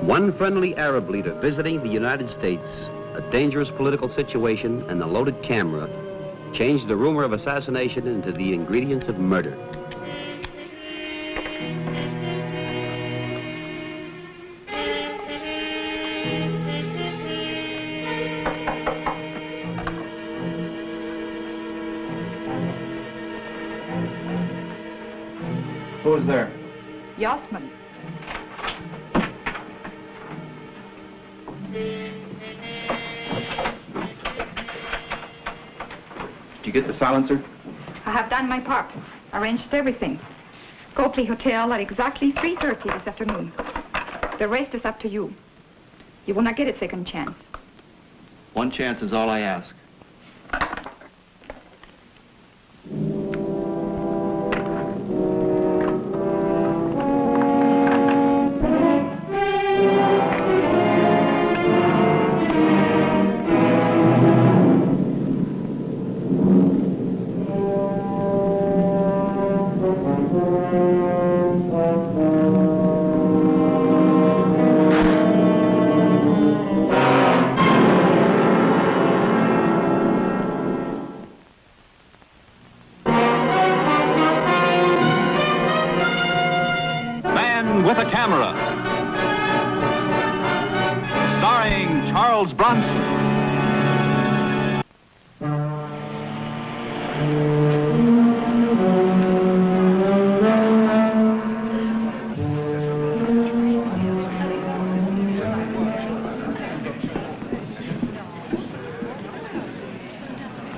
One friendly Arab leader visiting the United States, a dangerous political situation, and a loaded camera changed the rumor of assassination into the ingredients of murder. Who's there? Yasmin. Did you get the silencer? I have done my part. Arranged everything. Copley Hotel at exactly 3:30 this afternoon. The rest is up to you. You will not get a second chance. One chance is all I ask.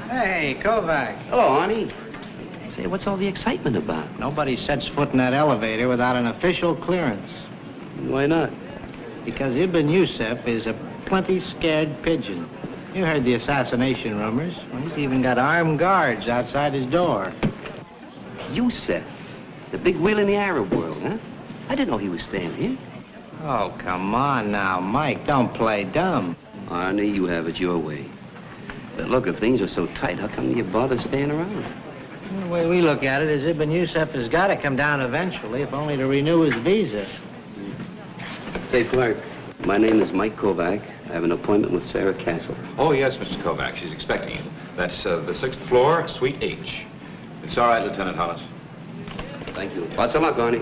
Hey, Kovac. Hello, honey. Say, what's all the excitement about? Nobody sets foot in that elevator without an official clearance. Why not? Because Ibn Yusuf is a plenty scared pigeon. You heard the assassination rumors. Well, he's even got armed guards outside his door. Yusuf, the big wheel in the Arab world, huh? I didn't know he was staying here. Oh, come on now, Mike. Don't play dumb. Arnie, you have it your way. But look, if things are so tight, how come you bother staying around? The way we look at it is Ibn Yusuf has got to come down eventually, if only to renew his visa. Say, Clark, my name is Mike Kovac. I have an appointment with Sarah Castle. Oh, yes, Mr. Kovac. She's expecting you. That's the 6th floor, Suite H. It's all right, Lieutenant Hollis. Thank you. Lots of luck, Arnie.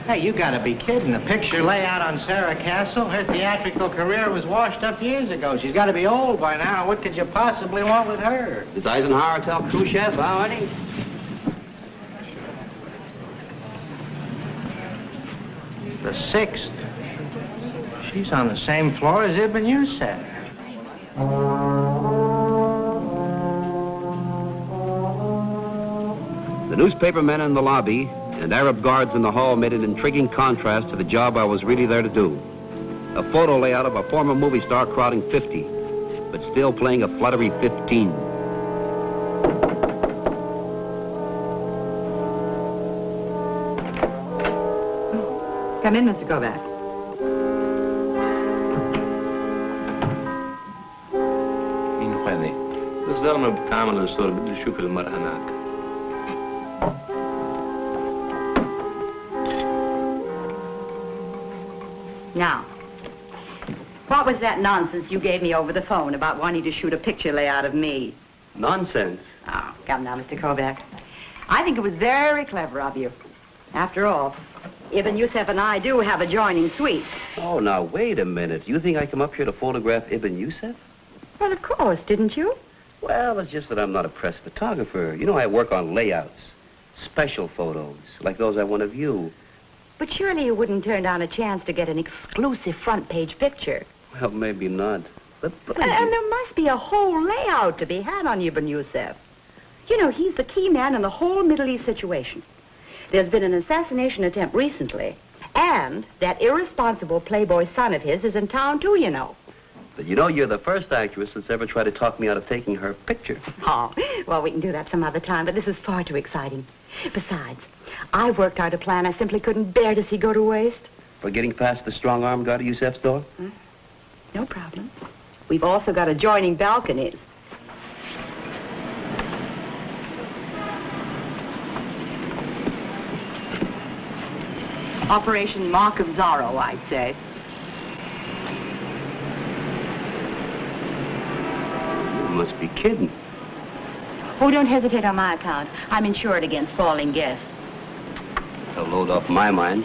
Hey, you gotta be kidding. The picture layout on Sarah Castle, her theatrical career was washed up years ago. She's gotta be old by now. What could you possibly want with her? Did Eisenhower tell Khrushchev, huh, Arnie? The 6th. She's on the same floor as Ibn Yusuf. The newspaper men in the lobby and Arab guards in the hall made an intriguing contrast to the job I was really there to do. A photo layout of a former movie star crowding 50, but still playing a fluttery 15. Come in, Mr. Kovac. Now, what was that nonsense you gave me over the phone about wanting to shoot a picture layout of me? Nonsense. Oh, come now, Mr. Kovac. I think it was very clever of you. After all, Ibn Yusuf and I do have adjoining suites. Oh, now, wait a minute. You think I come up here to photograph Ibn Yusuf? Well, of course, didn't you? Well, it's just that I'm not a press photographer. You know, I work on layouts, special photos, like those I want of you. But surely you wouldn't turn down a chance to get an exclusive front-page picture. Well, maybe not. But And there must be a whole layout to be had on Ibn Yusuf. You know, he's the key man in the whole Middle East situation. There's been an assassination attempt recently, and that irresponsible playboy son of his is in town, too, you know. But you know, you're the first actress that's ever tried to talk me out of taking her picture. Oh, well, we can do that some other time, but this is far too exciting. Besides, I worked out a plan I simply couldn't bear to see go to waste. For getting past the strong arm guard at Yusuf's door? No problem. We've also got adjoining balconies. Operation Mark of Zorro, I'd say. You must be kidding. Oh, don't hesitate on my account. I'm insured against falling guests. A load off my mind.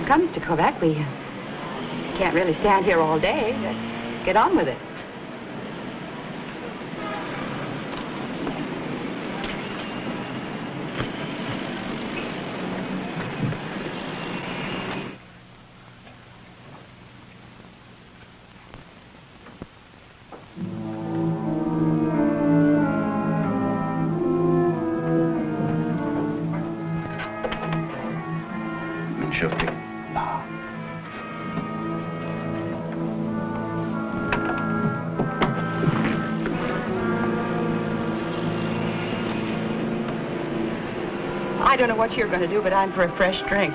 Come, Mr. Kovac, we can't really stand here all day. Let's get on with it. I don't know what you're going to do, but I'm for a fresh drink.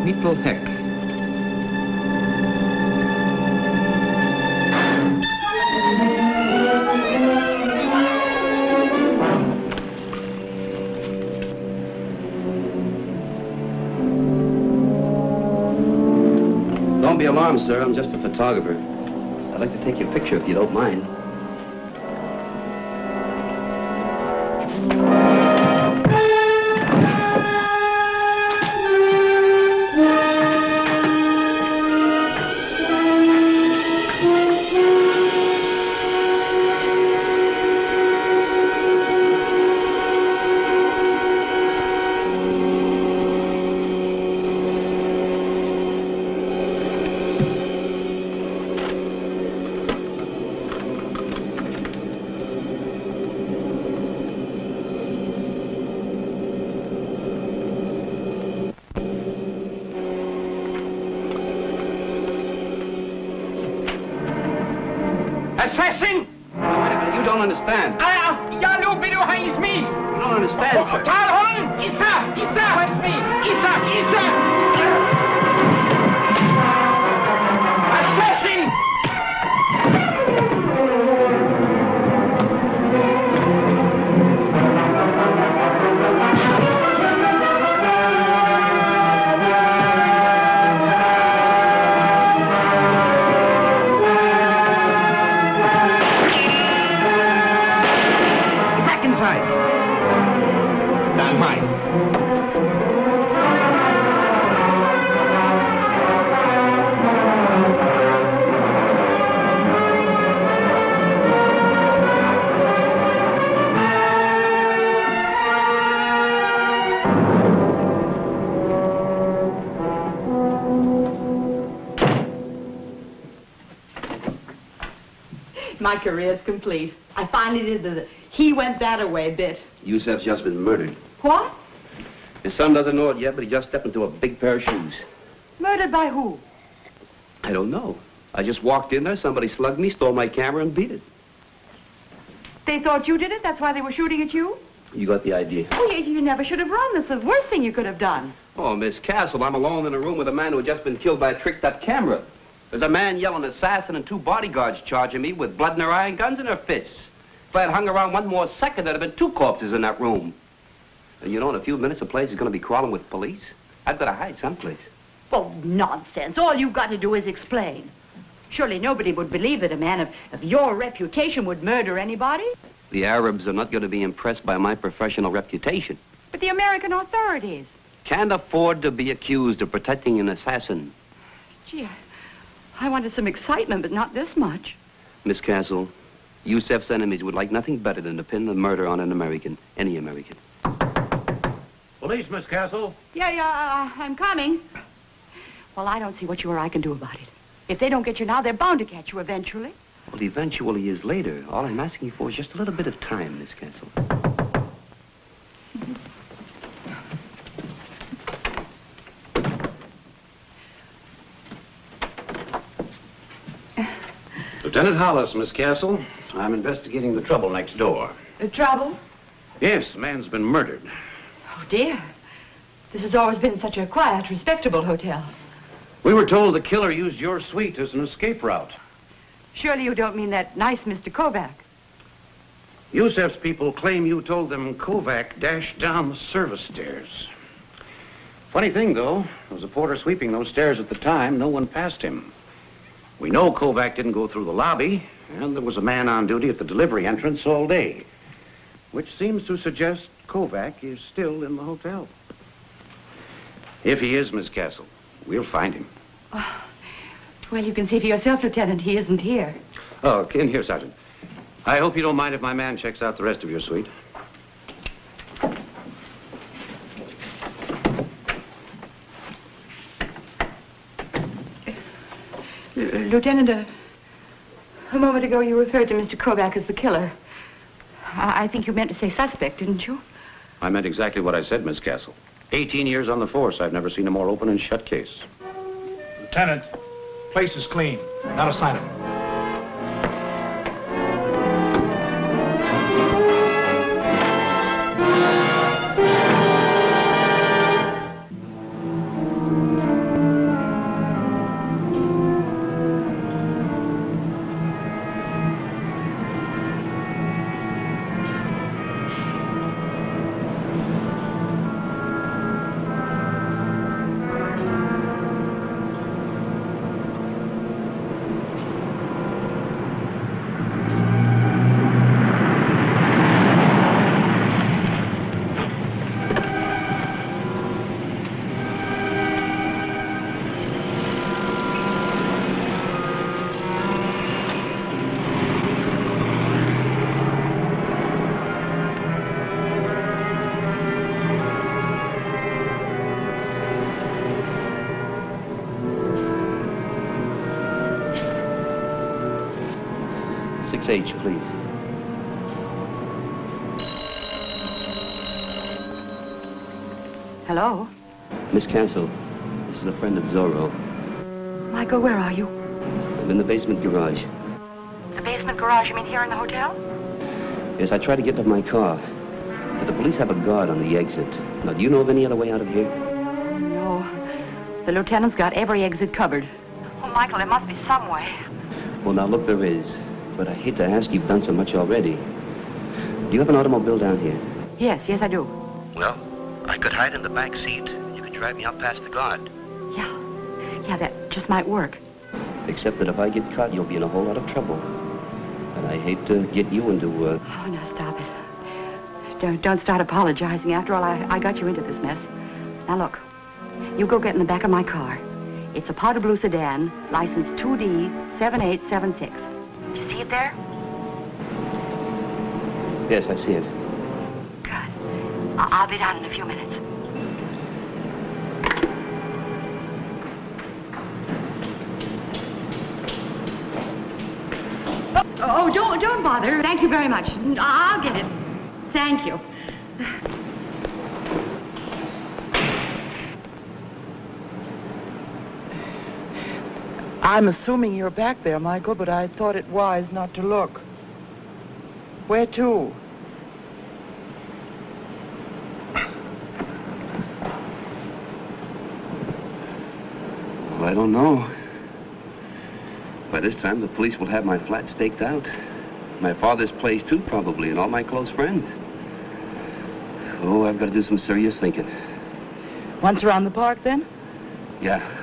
Mittel Heck. Don't be alarmed, sir. I'm just a photographer. I'd like to take your picture if you don't mind. Assassin! Now, wait a minute. You don't understand. Ja, nu vil du have me. You don't understand, sir. Tal hånden! Isa! Where's me? Isa! Assassin! My career's complete. I finally did the he went that-a-way bit. Yusef's just been murdered. What? His son doesn't know it yet, but he just stepped into a big pair of shoes. Murdered by who? I don't know. I just walked in there, somebody slugged me, stole my camera, and beat it. They thought you did it? That's why they were shooting at you? You got the idea. Oh, you never should have run. That's the worst thing you could have done. Oh, Miss Castle, I'm alone in a room with a man who had just been killed by a tricked-up camera. There's a man yelling assassin and 2 bodyguards charging me with blood in their eye and guns in their fists. If I had hung around one more second, there'd have been 2 corpses in that room. And you know, in a few minutes, the place is going to be crawling with police. I'd better hide someplace. Oh, nonsense. All you've got to do is explain. Surely nobody would believe that a man of your reputation would murder anybody. The Arabs are not going to be impressed by my professional reputation. But the American authorities. Can't afford to be accused of protecting an assassin. Gee, I wanted some excitement, but not this much. Miss Castle, Yusef's enemies would like nothing better than to pin the murder on an American, any American. Police, Miss Castle. Yeah, I'm coming. Well, I don't see what you or I can do about it. If they don't get you now, they're bound to catch you eventually. Well, eventually is later. All I'm asking you for is just a little bit of time, Miss Castle. Lieutenant Hollis, Miss Castle. I'm investigating the trouble next door. The trouble? Yes, a man's been murdered. Oh, dear. This has always been such a quiet, respectable hotel. We were told the killer used your suite as an escape route. Surely you don't mean that nice Mr. Kovac. Yusef's people claim you told them Kovac dashed down the service stairs. Funny thing, though, there was a porter sweeping those stairs at the time. No one passed him. We know Kovac didn't go through the lobby, and there was a man on duty at the delivery entrance all day, which seems to suggest Kovac is still in the hotel. If he is, Miss Castle, we'll find him. Oh, well, you can see for yourself, Lieutenant, he isn't here. Oh, in here, Sergeant. I hope you don't mind if my man checks out the rest of your suite. Lieutenant, a moment ago you referred to Mr. Kovac as the killer. I think you meant to say suspect, didn't you? I meant exactly what I said, Miss Castle. 18 years on the force, I've never seen a more open and shut case. Lieutenant, place is clean. Not a sign of him. H, please. Hello? Miss Castle, this is a friend of Zorro. Michael, where are you? I'm in the basement garage. The basement garage, you mean here in the hotel? Yes, I tried to get to my car, but the police have a guard on the exit. Now, do you know of any other way out of here? No. The lieutenant's got every exit covered. Oh, Michael, there must be some way. Well, now, look, there is. But I hate to ask, you've done so much already. Do you have an automobile down here? Yes, I do. Well, I could hide in the back seat. You could drive me out past the guard. Yeah, that just might work. Except that if I get caught, you'll be in a whole lot of trouble. And I hate to get you into, Oh, now stop it. Don't start apologizing. After all, I got you into this mess. Now, look. You go get in the back of my car. It's a powder blue sedan, license 2D7876. Do you see it there? Yes, I see it. Good. I'll be down in a few minutes. Oh, don't bother. Thank you very much. I'll get it. Thank you. I'm assuming you're back there, Michael, but I thought it wise not to look. Where to? Well, I don't know. By this time, the police will have my flat staked out. My father's place, too, probably, and all my close friends. Oh, I've got to do some serious thinking. Once around the park, then? Yeah.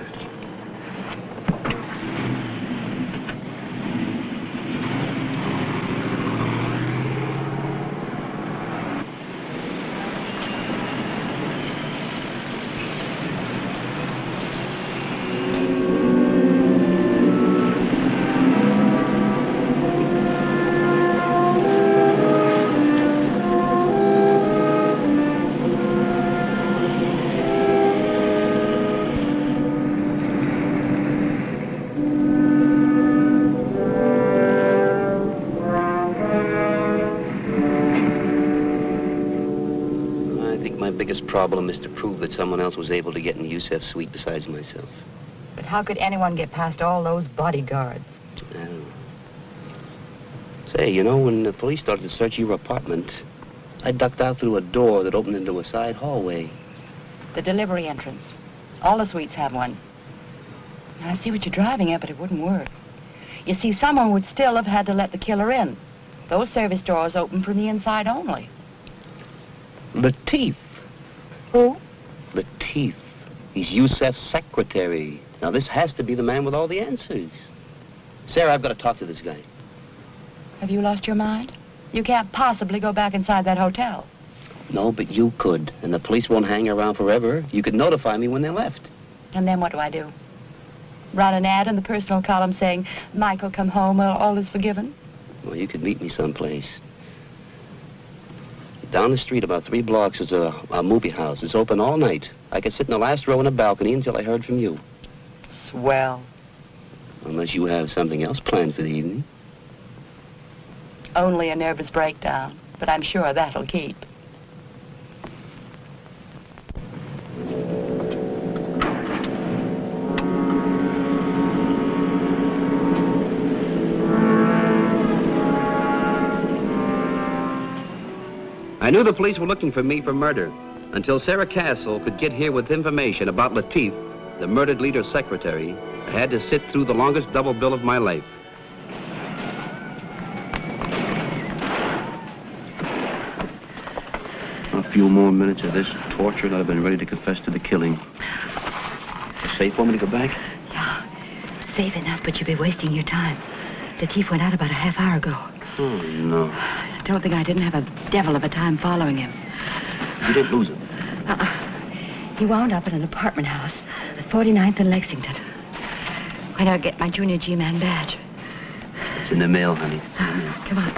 problem is to prove that someone else was able to get in Yusef's suite besides myself. But how could anyone get past all those bodyguards? Say, you know, when the police started to search your apartment, I ducked out through a door that opened into a side hallway. The delivery entrance. All the suites have one. I see what you're driving at, but it wouldn't work. You see, someone would still have had to let the killer in. Those service doors open from the inside only. Latif. Who? Latif. He's Yusef's secretary. Now, this has to be the man with all the answers. Sarah, I've got to talk to this guy. Have you lost your mind? You can't possibly go back inside that hotel. No, but you could. And the police won't hang around forever. You could notify me when they left. And then what do I do? Run an ad in the personal column saying, Michael, come home, all is forgiven? Well, you could meet me someplace. Down the street, about 3 blocks, is a movie house. It's open all night. I could sit in the last row in a balcony until I heard from you. Swell. Unless you have something else planned for the evening. Only a nervous breakdown, but I'm sure that'll keep. I knew the police were looking for me for murder until Sarah Castle could get here with information about Latif, the murdered leader's secretary. I had to sit through the longest double bill of my life. A few more minutes of this torture, and I'd have been ready to confess to the killing. Safe for me to go back? Yeah, safe enough, but you'll be wasting your time. Latif went out about a half hour ago. Oh, no. I don't think I didn't have a devil of a time following him. You didn't lose him? He wound up at an apartment house at 49th and Lexington. Why not get my junior G-Man badge? It's in the mail, honey. It's in the mail. Come on.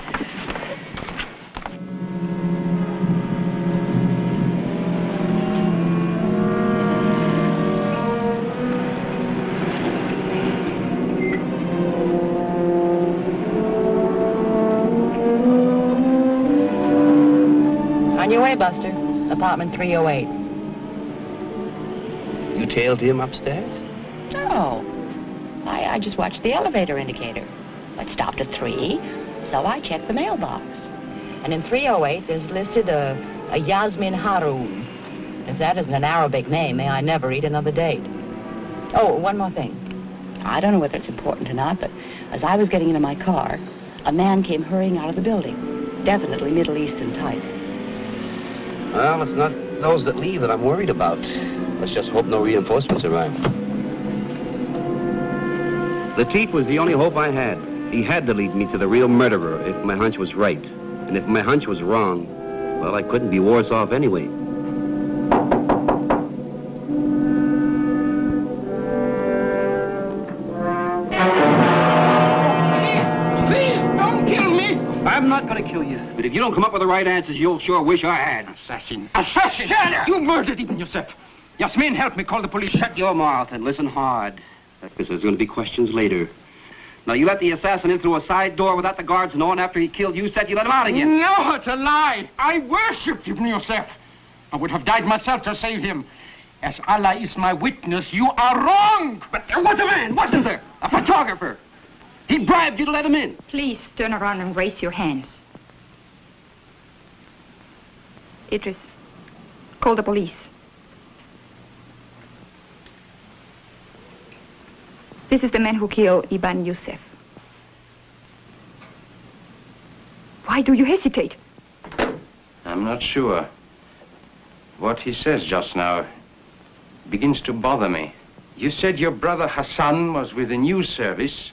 On your way, Buster. Apartment 308. You tailed him upstairs? No. I just watched the elevator indicator. It stopped at 3, so I checked the mailbox. And in 308, there's listed a Yasmin Haroun. If that isn't an Arabic name, may I never eat another date. Oh, one more thing. I don't know whether it's important or not, but as I was getting into my car, a man came hurrying out of the building. Definitely Middle Eastern type. Well, it's not those that leave that I'm worried about. Let's just hope no reinforcements arrive. Latif was the only hope I had. He had to lead me to the real murderer if my hunch was right. And if my hunch was wrong, well, I couldn't be worse off anyway. Please, don't kill me! I'm not going to kill you. But if you don't come up with the right answers, you'll sure wish I had. Assassin! Assassin! You murdered even yourself. Yasmin, help me call the police. Shut your mouth and listen hard. Because there's going to be questions later. Now, you let the assassin in through a side door without the guards knowing after he killed you, said you let him out again. No, it's a lie. I worshipped Ibn Yusef. I would have died myself to save him. As Allah is my witness, you are wrong. But there was a man, wasn't there? A photographer. He bribed you to let him in. Please turn around and raise your hands. Idris, call the police. This is the man who killed Ibn Yusef. Why do you hesitate? I'm not sure. What he says just now begins to bother me. You said your brother Hassan was with the news service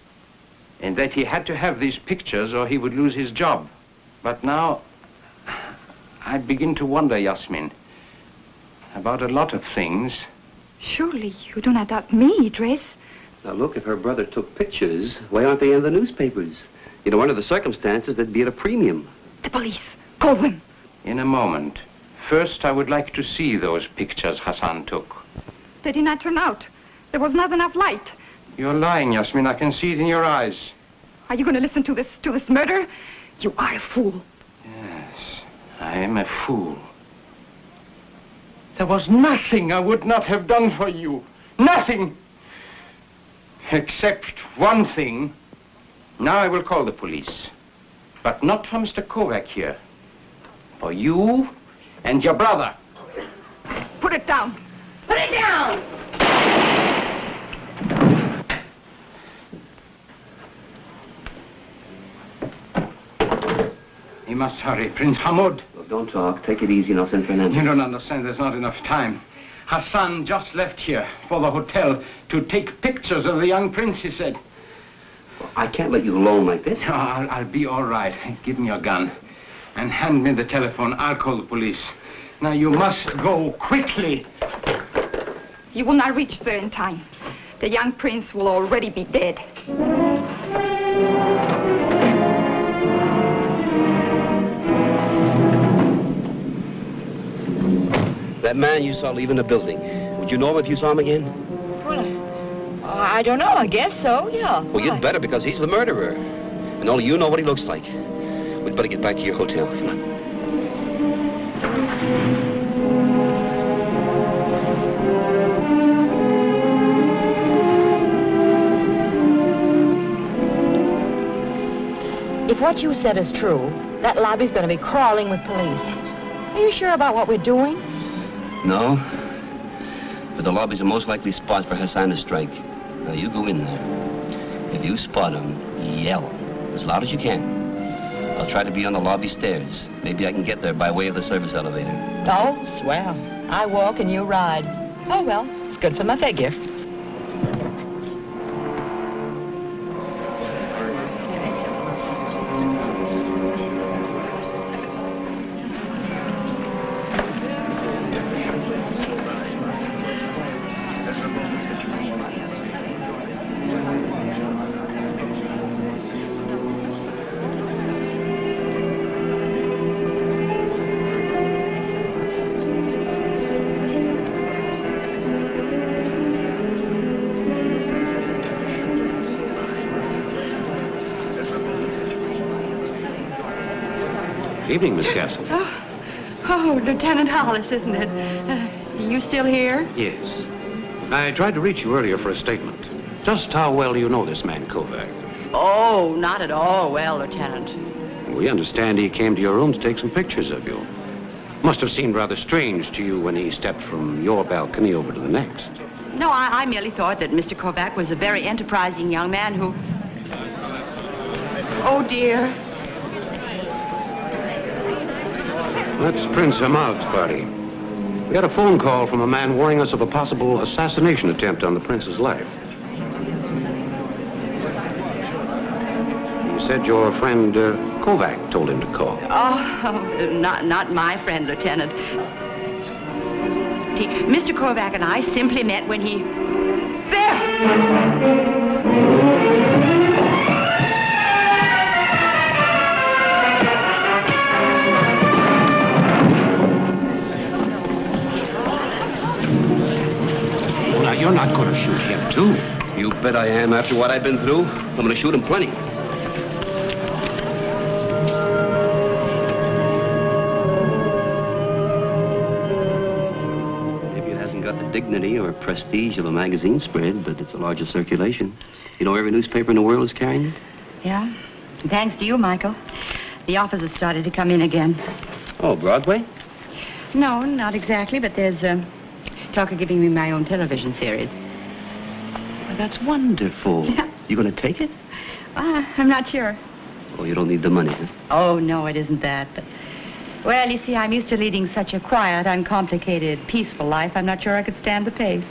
and that he had to have these pictures or he would lose his job. But now, I begin to wonder, Yasmin, about a lot of things. Surely you do not doubt me, Idris. Now, look, if her brother took pictures, why aren't they in the newspapers? You know, under the circumstances, they'd be at a premium. The police. Call them. In a moment. First, I would like to see those pictures Hassan took. They did not turn out. There was not enough light. You're lying, Yasmin. I can see it in your eyes. Are you going to listen to this murder? You are a fool. Yes, I am a fool. There was nothing I would not have done for you. Nothing. Except one thing. Now I will call the police. But not for Mr. Kovac here. For you and your brother. Put it down. Put it down! We must hurry. Prince Hamoud. Well, don't talk. Take it easy and I'll send Fernandez. You don't understand. There's not enough time. Hassan just left here for the hotel to take pictures of the young prince, he said. I can't let you alone like this. No, I'll be all right. Give me your gun. And hand me the telephone. I'll call the police. Now, you must go quickly. You will not reach there in time. The young prince will already be dead. That man you saw leaving the building, would you know him if you saw him again? Well, I don't know. I guess so, yeah. Well, you'd better, because he's the murderer. And only you know what he looks like. We'd better get back to your hotel. Come on. If what you said is true, that lobby's going to be crawling with police. Are you sure about what we're doing? No. But the lobby's the most likely spot for Hassan to strike. Now, you go in there. If you spot him, yell as loud as you can. I'll try to be on the lobby stairs. Maybe I can get there by way of the service elevator. Oh, swell. I walk and you ride. Oh, well, it's good for my figure. Evening, Miss Castle. Oh, Lieutenant Hollis, isn't it? You still here? Yes. I tried to reach you earlier for a statement. Just how well do you know this man, Kovac? Oh, not at all well, Lieutenant. We understand he came to your room to take some pictures of you. Must have seemed rather strange to you when he stepped from your balcony over to the next. No, I merely thought that Mr. Kovac was a very enterprising young man who... Oh, dear. That's Prince Hamoud's party. We had a phone call from a man warning us of a possible assassination attempt on the prince's life. He said your friend Kovac told him to call. Oh, not my friend, Lieutenant. Mr. Kovac and I simply met when he... There! You're not going to shoot him, too. You bet I am. After what I've been through, I'm going to shoot him plenty. Maybe it hasn't got the dignity or prestige of a magazine spread, but it's a larger circulation. You know, every newspaper in the world is carrying it. Yeah? Thanks to you, Michael. The officers started to come in again. Oh, Broadway? No, not exactly, but there's talk of giving me my own television series. Well, that's wonderful. Yeah. You going to take it? I'm not sure. Oh, you don't need the money, huh? Oh, no, it isn't that. But, well, you see, I'm used to leading such a quiet, uncomplicated, peaceful life. I'm not sure I could stand the pace.